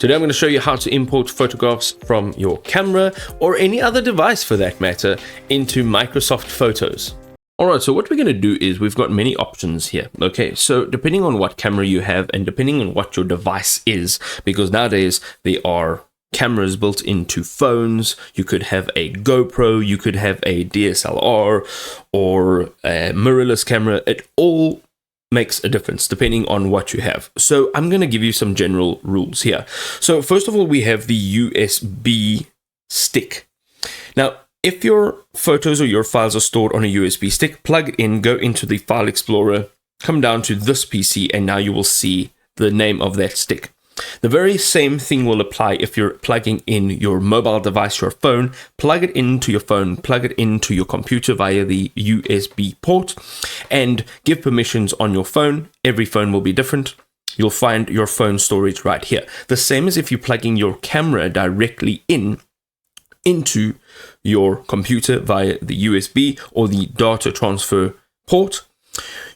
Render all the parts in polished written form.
Today I'm going to show you how to import photographs from your camera or any other device for that matter into Microsoft Photos. Alright, so what we're going to do is we've got many options here. Okay, so depending on what camera you have and depending on what your device is, because nowadays there are cameras built into phones. You could have a GoPro, you could have a DSLR or a mirrorless camera. It all makes a difference depending on what you have. So I'm going to give you some general rules here. So first of all, we have the USB stick. Now, if your photos or your files are stored on a USB stick, plug it in, go into the File Explorer, come down to this PC, and now you will see the name of that stick. The very same thing will apply if you're plugging in your mobile device, your phone. Plug it into your phone, plug it into your computer via the USB port, and give permissions on your phone. Every phone will be different. You'll find your phone storage right here. The same as if you're plugging your camera directly into your computer via the USB or the data transfer port.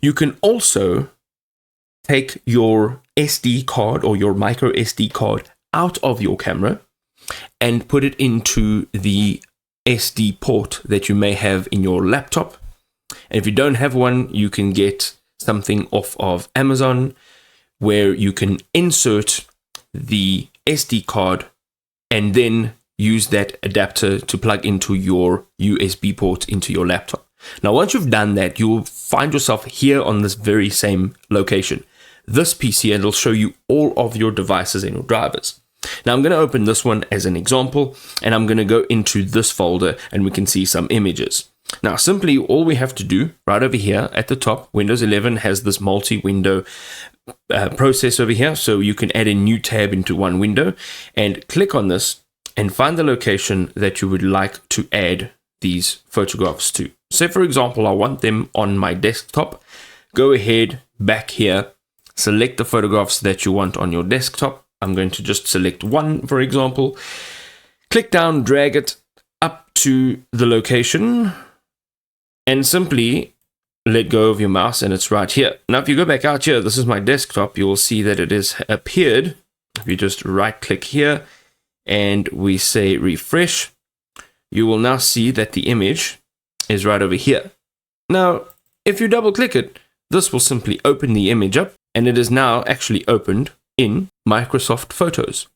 You can also take your SD card or your micro SD card out of your camera and put it into the SD port that you may have in your laptop. And if you don't have one, you can get something off of Amazon where you can insert the SD card and then use that adapter to plug into your USB port into your laptop. Now, once you've done that, you'll find yourself here on this very same location. This PC, and it'll show you all of your devices and your drivers. Now I'm going to open this one as an example, and I'm going to go into this folder and we can see some images. Now simply all we have to do right over here at the top, Windows 11 has this multi-window process over here, so you can add a new tab into one window and click on this and find the location that you would like to add these photographs to. Say for example, I want them on my desktop. Go ahead back here, select the photographs that you want on your desktop. I'm going to just select one, for example. Click down, drag it up to the location, and simply let go of your mouse, and it's right here. Now, if you go back out here, this is my desktop, you will see that it has appeared. If you just right-click here, and we say refresh, you will now see that the image is right over here. Now, if you double-click it, this will simply open the image up, and it is now actually opened in Microsoft Photos.